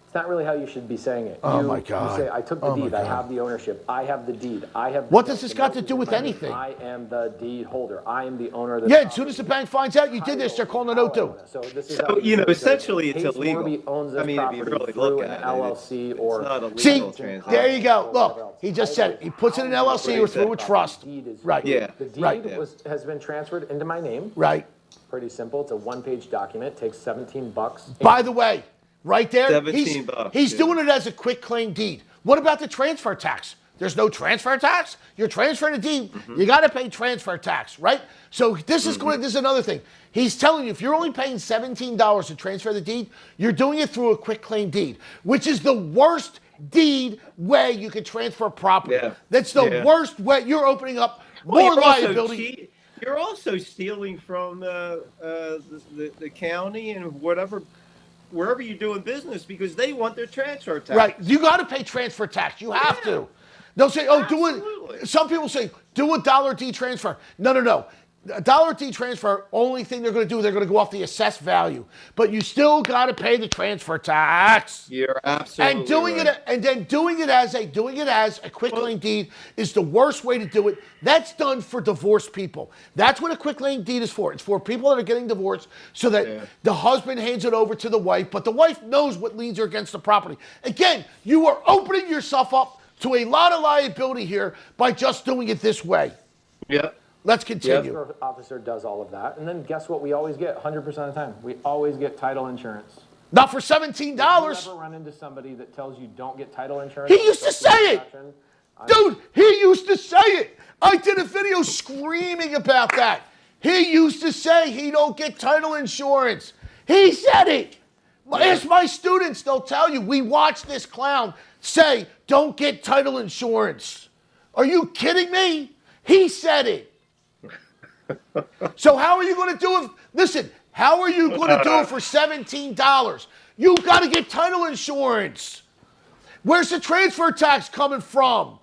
it's not really how you should be saying it. Oh you, my God. You say, "I took the Oh my deed. I God. have the ownership. I have the deed. I have." What the does this the got to note do is with in my name. anything? I am the deed holder. I am the owner of the. Yeah, as soon as the bank finds out you did this, they're calling the note too. So this is So, how you know, do it. essentially it's Hayes illegal. Morby owns this I mean, if you property really through look an at it, LLC it's or not a legal See, transaction. there you go. or Look, whatever else. he just said it. He puts it in an Title LLC or is through a trust. deed is- Right. Yeah. The deed Right. has been transferred into my name. Right. Pretty simple. It's a one-page document. Takes $17. By the way, right there, 17 bucks, he's yeah. doing it as a quick claim deed. What about the transfer tax? There's no transfer tax. You're transferring a deed. You got to pay transfer tax, right? So this is another thing. He's telling you if you're only paying $17 to transfer the deed, you're doing it through a quick claim deed, which is the worst deed way you can transfer property. Yeah. That's the Yeah. worst way. You're opening up Well, more you're also liability. you're also stealing from the county and wherever you're doing business because they want their transfer tax. Right. You got to pay transfer tax. You have Yeah. to. They'll say, oh, Absolutely. some people say, do a dollar D transfer. No. A dollar D transfer, only thing they're going to do, they're going to go off the assessed value. But you still got to pay the transfer tax. You're absolutely And doing it as a quick claim deed is the worst way to do it. That's done for divorced people. That's what a quick claim deed is for. It's for people that are getting divorced so that the husband hands it over to the wife, but the wife knows what liens are against the property. Again, you are opening yourself up to a lot of liability here by just doing it this way. Yeah. Let's continue. Escrow officer does all of that, and then guess what? We always get 100% of the time. We always get title insurance. Not for $17. You ever run into somebody that tells you don't get title insurance? He used to say it. Dude, he used to say it. I did a video screaming about that. He used to say he don't get title insurance. He said it. Ask my students, they'll tell you. We watched this clown say, don't get title insurance. Are you kidding me? He said it. So how are you going to do it? Listen, how are you going to do it for $17? You got to get title insurance. Where's the transfer tax coming from?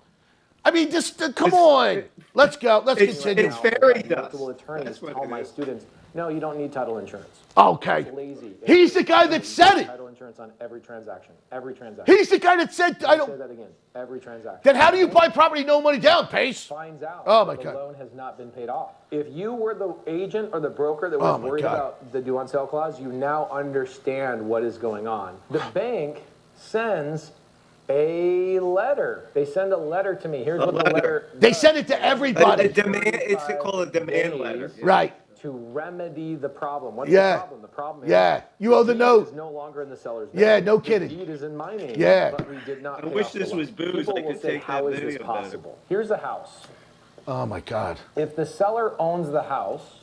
I mean, just come on. Let's go. Let's continue. it's fairy Now, dust. multiple attorneys That's what tell it my is. students, no, you don't need title insurance. Okay. It's lazy. He's the guy that said it. Title insurance on every transaction. Every transaction. He's the guy that said, I Say don't. that again. Every transaction. Then how do you buy property no money down, Pace? Finds out Oh, my the God. loan has not been paid off. If you were the agent or the broker that Oh, was my worried God. about the due on sale clause, you now understand what is going on. The bank sends a letter. They send a letter to me. Here's what the letter They does. send it to A everybody. demand. It's called a demand days. letter. Yeah. Right. To remedy the problem. What's Yeah. the problem? The problem is Yeah. You owe the deed note. is no longer in the seller's name. Yeah, no The kidding. deed is in my name. Yeah. But we did not. I pay wish off the this loan. was booze. People I will could say, take how that is this video better." possible? Here's a house. Oh, my God. If the seller owns the house,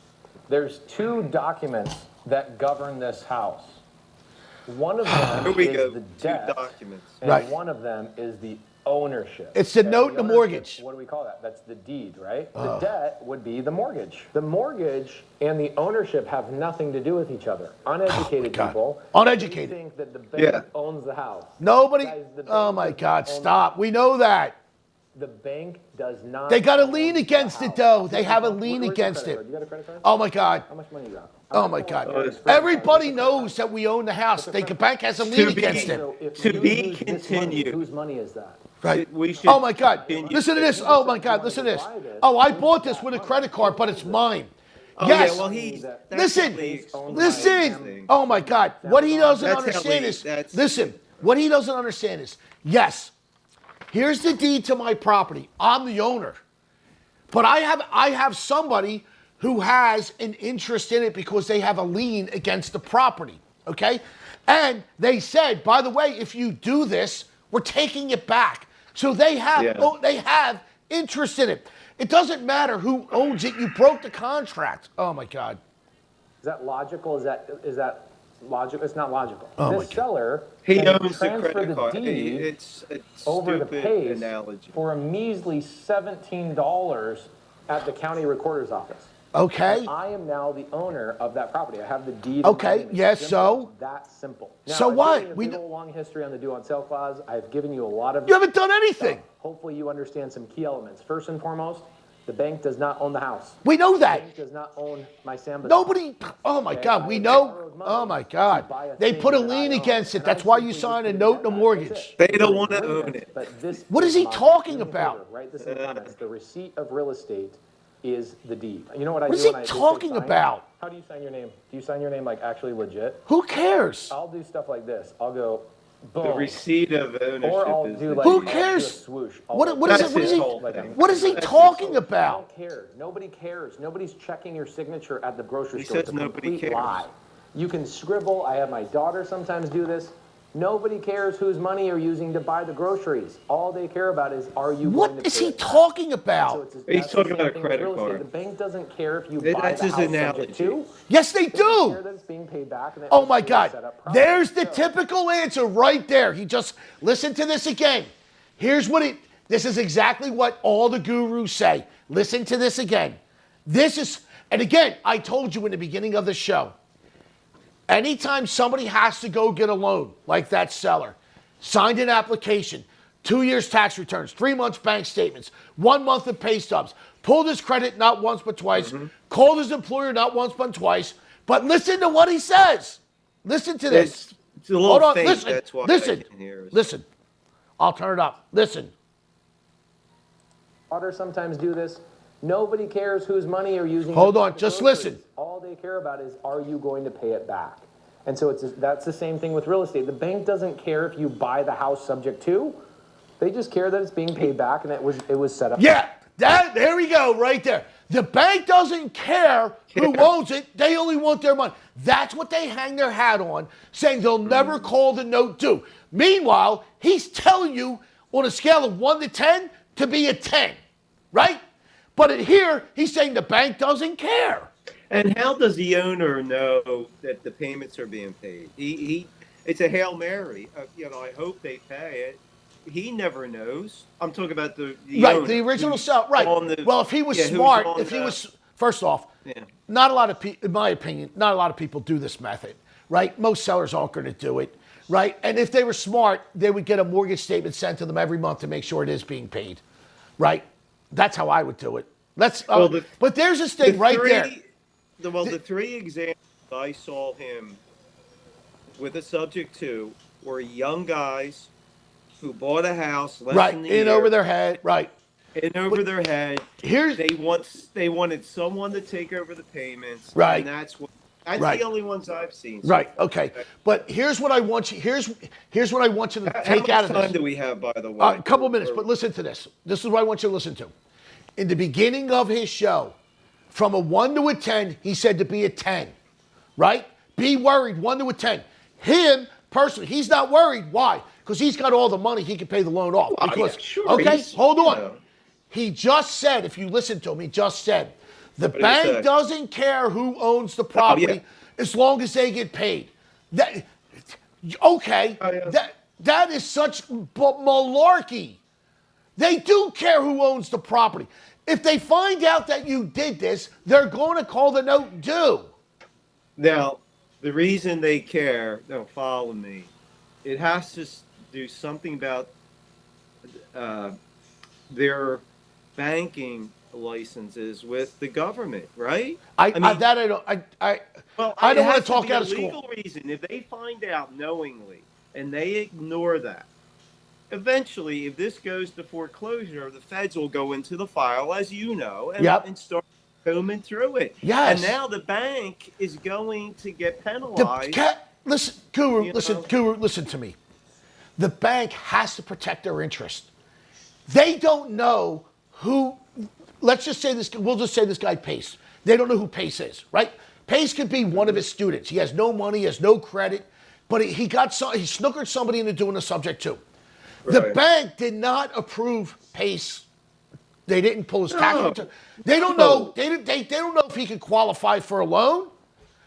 there's two documents that govern this house. One of them Here we is go. the Two debt, documents. and Right. one of them is the ownership. It's the And note and the ownership, mortgage. What do we call that? That's the deed, right? The debt would be the mortgage. The mortgage and the ownership have nothing to do with each other. Uneducated God. people Uneducated. they think that the bank Yeah. owns the house. Nobody. Guys, the Oh, bank my does God. not own Stop. We know that. The bank does not. They got a own lien the against it, house. though. They have a Where's lien your against credit it. card? You got a credit card? Oh, my God. How much money you got? Oh, my God. Oh, Everybody knows that we own the house. The bank has a lien To be- against it. So if To you be use this money, continued. whose money is that? Right. We should Oh, my God. continue. Listen to this. Oh, my God. Listen to this. Oh, I bought this with a credit card, but it's mine. Oh, Yes. yeah, well, he's. that's Listen, how he explains listen. things. Oh my God. What he doesn't That's how understand we- is, that's- listen, what he doesn't understand is, yes, here's the deed to my property. I'm the owner. But I have somebody who has an interest in it because they have a lien against the property. Okay? And they said, by the way, if you do this, we're taking it back. So they have Yeah. they have interest in it. It doesn't matter who owns it. You broke the contract. Oh my God. Is that logical? Is that logical? It's not logical. Oh my This God. seller He can owns the transfer credit card. deed It's a over the stupid pace analogy. for a measly $17 at the county recorder's office. Okay. I am now the owner of that property. I have the deed. in Okay, my name. It's yes, simple. so? That simple. Now, So I've what? given you a We big kn- old long history on the due on sale clause. I've given you a lot of. You haven't done anything. Hopefully, you understand some key elements. First and foremost, the bank does not own the house. We know The that. bank does not own my Samba. Nobody. Oh my God. We know. Oh my God. They put a lien against it. That's why you sign a note and a mortgage. They don't want to own it. But this What is he my- talking do me a about? favor, Write this in the comments. The receipt of real estate is the deed. You know what I What do is he when I just say talking sign? about? How do you sign your name? Do you sign your name like actually legit? Who cares? I'll do stuff like this. I'll go, boom. The receipt of ownership Or I'll is do the like Who deed. I'll do a cares? swoosh. What is That's it? What is his he? whole Like a- thing. What is he That's his talking whole- I about? don't care. Nobody cares. Nobody's checking your signature at the grocery He store. It's says a nobody complete cares. lie. You can scribble. I have my daughter sometimes do this. Nobody cares whose money you're using to buy the groceries. All they care about is, are you going What to is pay he it back? talking So about? it's- He's that's the talking same about a thing with credit real estate. card. The bank doesn't care if you That's buy the his house analogy. subject to. Yes, they They don't care do. that it's being paid back. And that Oh my it's God. set up properly. There's the So- typical answer right there. He just, listen to this again. Here's what it, this is exactly what all the gurus say. Listen to this again. This is, and again, I told you in the beginning of the show, anytime somebody has to go get a loan, like that seller, signed an application, 2 years tax returns, 3 months bank statements, 1 month of pay stubs, pulled his credit not once but twice, called his employer not once but twice, but listen to what he says. Listen to this. It's a little Hold on, faint. listen, That's why listen, I can't hear us. listen. I'll turn it up. Listen. Daughters sometimes do this. Nobody cares whose money you're using. Hold to buy on, the just groceries. listen. All they care about is, are you going to pay it back? And so that's the same thing with real estate. The bank doesn't care if you buy the house subject to. They just care that it's being paid back and it was set up. Yeah, there we go, right there. The bank doesn't care who owns it. They only want their money. That's what they hang their hat on, saying they'll never call the note due. Meanwhile, he's telling you on a scale of 1 to 10 to be a 10, right? But here, he's saying the bank doesn't care. And how does the owner know that the payments are being paid? It's a Hail Mary. I hope they pay it. He never knows. I'm talking about the Right, owner the original who's seller. Right. on the- Well, if he was yeah, who's smart, on if he the- was, first off, Yeah. not a lot of people, in my opinion, not a lot of people do this method, right? Most sellers aren't going to do it, right? And if they were smart, they would get a mortgage statement sent to them every month to make sure it is being paid. right? That's how I would do it. Let's. Well, But there's this thing right there. The three examples I saw him with a subject to were young guys who bought a house less Right, than a in year, over their head. Right. in over their head. Here's They wanted someone to take over the payments. Right. And that's Right. the only ones I've seen. So right. far. Okay. But here's what I want you. Here's what I want you to How take much out of time this. do we have, by the way? A couple minutes, but listen to this. This is what I want you to listen to. In the beginning of his show, from a 1 to a 10, he said to be a 10, right? Be worried, 1 to a 10. Him, personally, he's not worried. Why? Because he's got all the money, he can pay the loan off. Well, Because, yeah, sure, okay, he's, hold on. you know. He just said, if you listen to him, he just said, the did he say? bank doesn't care who owns the property as long as they get paid. That, okay, Oh, yeah. that is such malarkey. They do care who owns the property. If they find out that you did this, they're going to call the note due. Now, the reason they care, don't follow me, it has to do something about their banking licenses with the government, right? I don't want to talk out of A school. legal reason. If they find out knowingly and they ignore that, eventually, if this goes to foreclosure, the feds will go into the file, as you know, and start combing through it. Yes. And now the bank is going to get The penalized. listen, Guru, You listen, know? Guru, listen to me. The bank has to protect their interest. They don't know who. Let's just say this. We'll just say this guy Pace. They don't know who Pace is, right? Pace could be one of his students. He has no money, he has no credit, but he snookered somebody into doing a subject to. The Right. bank did not approve Pace. They didn't pull his tax No. return. They don't know. They don't know if he could qualify for a loan,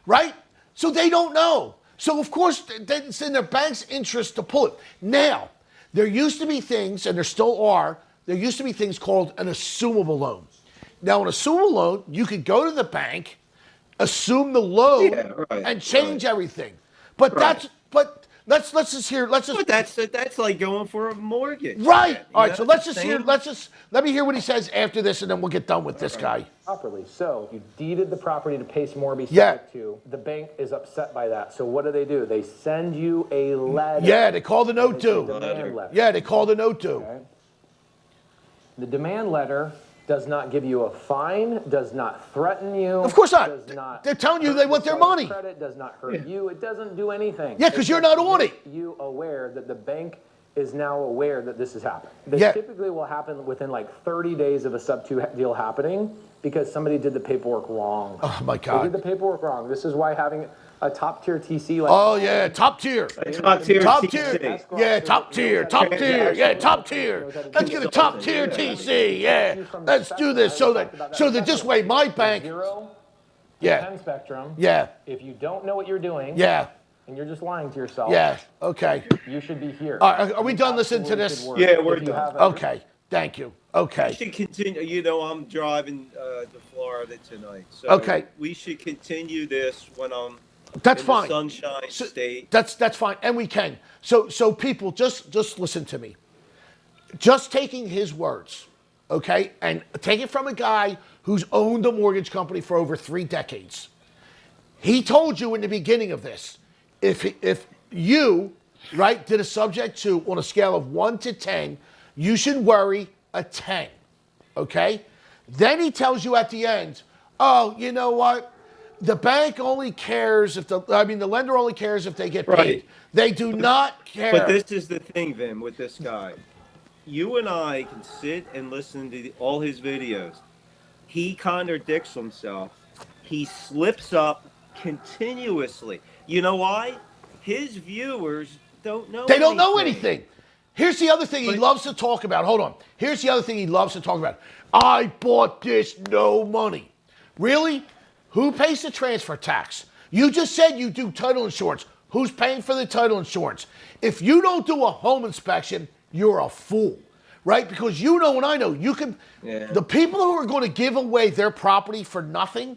right? So they don't know. So of course it's in their bank's interest to pull it. Now, there used to be things, and there still are. There used to be things called an assumable loan. Now, an assumable loan, you could go to the bank, assume the loan, Yeah, right, and change right. everything. But Right. let's just hear. Let's just But that's like going for a mortgage. right. You All right. know, So let's it's the just hear. same. Let me hear what he says after this, and then we'll get done with this guy. Properly. So you deeded the property to Pace Morby Yeah. subject to. The bank is upset by that. So what do? They send you a letter. Yeah, they call the note It's a due. demand letter. Yeah, they call the note due. Okay. The demand letter does not give you a fine, does not threaten you. Of course not. Does not They're telling you hurt they want the their seller's money. Credit does not hurt you. It doesn't do anything. Yeah, 'cause It's you're just not on to it. make you aware that the bank is now aware that this is happening. This Yeah. typically will happen within like 30 days of a sub-2 deal happening because somebody did the paperwork wrong. Oh my They did God. the paperwork wrong. This is why having a top-tier TC like Oh yeah, top tier. Top tier Top TC. tier. Yeah, top tier. Top tier. Yeah, top tier. Let's get a top tier TC. Yeah. Let's do this so that this way my bank. zero to Yeah. 10 spectrum. Yeah. If you don't know what you're doing Yeah. and you're just lying to yourself, Yeah. Okay. you should be here. All right, are we done listening to Absolutely this? should work. Yeah, we're If you done. have a- Okay. Thank you. We Okay. should continue. You know, I'm driving to Florida tonight, so Okay. we should continue this when I'm That's in fine. the Sunshine So- State. That's fine, and we can. So people, just listen to me. Just taking his words, okay, and take it from a guy who's owned a mortgage company for over 3 decades. He told you in the beginning of this, if you right did a subject to on a scale of 1 to 10, you should worry a 10, okay? Then he tells you at the end, oh, you know what? The bank only cares if the lender only cares if they get paid. Right. They do not care. But this is the thing, Vin, with this guy. You and I can sit and listen to all his videos. He contradicts himself. He slips up continuously. You know why? His viewers don't know. They don't know anything. Here's the other thing he But- loves to talk about. Hold on. Here's the other thing he loves to talk about. I bought this, no money. Really? Who pays the transfer tax? You just said you do title insurance. Who's paying for the title insurance? If you don't do a home inspection, you're a fool, right? Because you know and I know you can. Yeah. The people who are going to give away their property for nothing,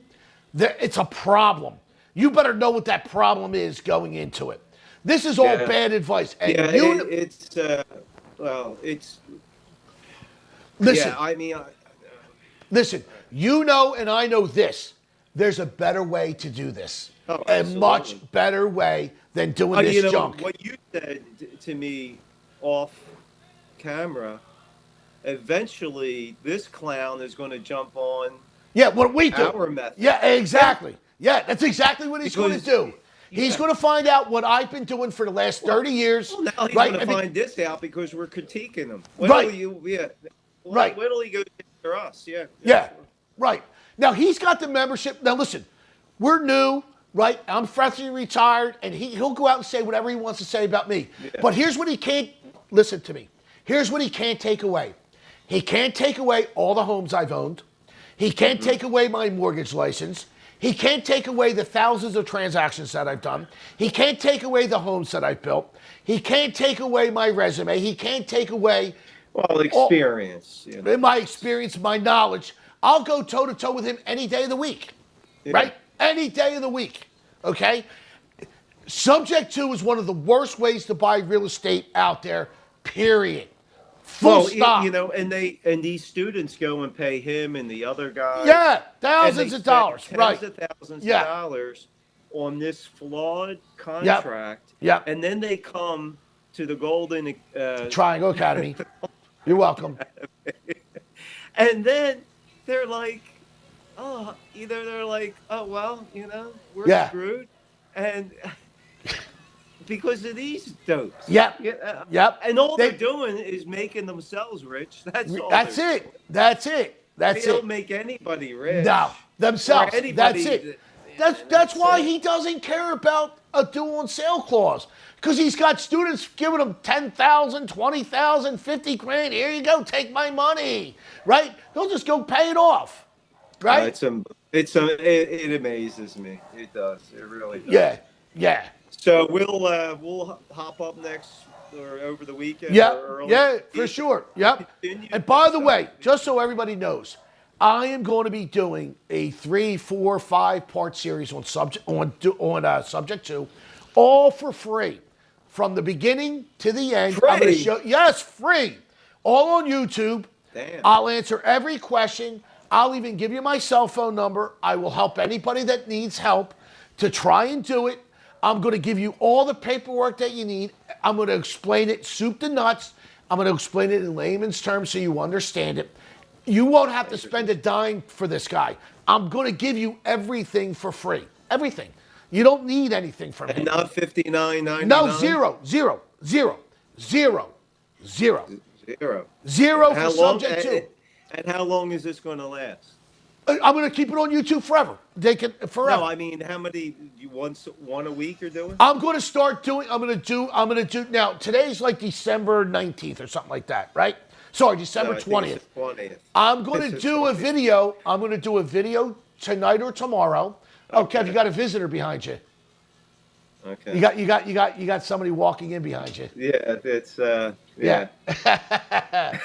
it's a problem. You better know what that problem is going into it. This is all Yeah. bad advice. And Yeah, you, it's well, it's Listen, Yeah, I mean, listen, you know and I know this. There's a better way to do this. Oh, a absolutely. much better way than doing this you know, junk. what you said to me off camera, eventually this clown is going to jump on Yeah, what we do. our method. Yeah, exactly. Yeah, that's exactly what he's going to Because- do. He's going to find out what I've been doing for the last 30 years. Well, now he's right? going I to mean, find this out because we're critiquing him. Right. Right. Right. Wait till he goes after us. Yeah. Yeah, Sure. right. Now he's got the membership. Now listen, we're new, right? I'm freshly retired, and he'll go out and say whatever he wants to say about me. Yeah. But here's what he can't listen to me. Here's what he can't take away. He can't take away all the homes I've owned. He can't take away my mortgage license. He can't take away the thousands of transactions that I've done. He can't take away the homes that I've built. He can't take away my resume. He can't take away Well, experience. You know. in my experience, my knowledge. I'll go toe to toe with him any day of the week, Yeah. right? Any day of the week, okay? Subject to is one of the worst ways to buy real estate out there, period. Full Well, stop. you know, and these students go and pay him and the other guy. Yeah, and thousands they of spend dollars, tens right. of thousands Yeah. of dollars on this flawed contract. Yep. And then they come to the Golden Triangle Academy. You're welcome. and then they're like, oh, either they're like, oh well, you know, we're Yeah. screwed, and because of these dopes. Yep. Yeah, Yep. And all They- they're doing is making themselves rich. That's all. That's they're it. doing. That's it. That's They it. don't make anybody rich. No, themselves. Or anybody That's it. that- That's that's why it. he doesn't care about a due on sale clause, because he's got students giving him 10,000, 20,000, 50 grand. Here you go, take my money, right? He'll just go pay it off, right? It amazes me. It does. It really does. Yeah, yeah, So we'll hop up next or over the weekend. yeah, or early yeah, next for week. sure. Yep. Continue And by the this way, up. just so everybody knows, I am going to be doing a 3, 4, 5-part series on subject 2, all for free, from the beginning to the end. I'm gonna Free? show, yes, free, all on YouTube. Damn. I'll answer every question. I'll even give you my cell phone number. I will help anybody that needs help to try and do it. I'm going to give you all the paperwork that you need. I'm going to explain it soup to nuts. I'm going to explain it in layman's terms so you understand it. You won't have to spend a dime for this guy. I'm going to give you everything for free. Everything. You don't need anything from And him. not $59.99. No, zero, zero, zero, zero, zero, Zero. zero for How long? subject to. And how long is this going to last? I'm going to keep it on YouTube forever. They can forever. No, I mean, how many? You one a week you're doing? I'm going to start doing. I'm going to do. Now today's like December 19th or something like that, right? Sorry, December No, I think 20th. it's the 20th. I'm going to It's do a 20th. video. I'm going to do a video tonight or tomorrow. Oh, Kev, you got a visitor behind you. Okay. You got somebody walking in behind you. Yeah, it's Yeah.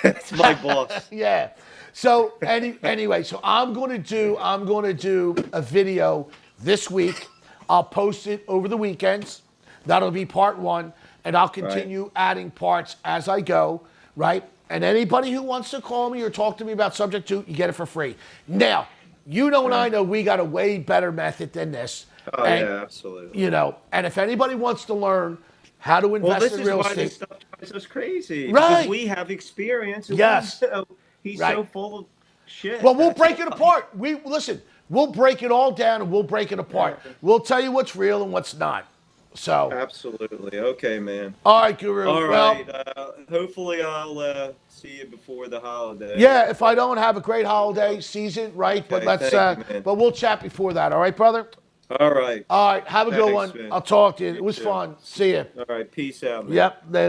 it's my boss. Yeah. So anyway, so I'm going to do a video this week. I'll post it over the weekends. That'll be part 1, and I'll continue adding parts as I go, right? And anybody who wants to call me or talk to me about subject 2, you get it for free. Now, you know and I know we got a way better method than this. Oh And, yeah, absolutely. You know, and if anybody wants to learn how to Well, invest this in is real why estate, this stuff drives us crazy. Right. Because we have experience. And Yes. He's Right. so full of shit. well, we'll That's break it why. apart. We'll break it all down and we'll break it apart. Yeah. We'll tell you what's real and what's not. So, Absolutely. Okay, man. all right, Guru. All well, right. Hopefully, I'll see you before the holiday. yeah. If I don't have a great holiday season, right? But Okay, let's. thank you, man. But we'll chat before that. All right, brother. All right. All right. Have a good Thanks, one. man. I'll talk to you. It You was too. fun. See you. All right. Peace out, man. Yep. Later.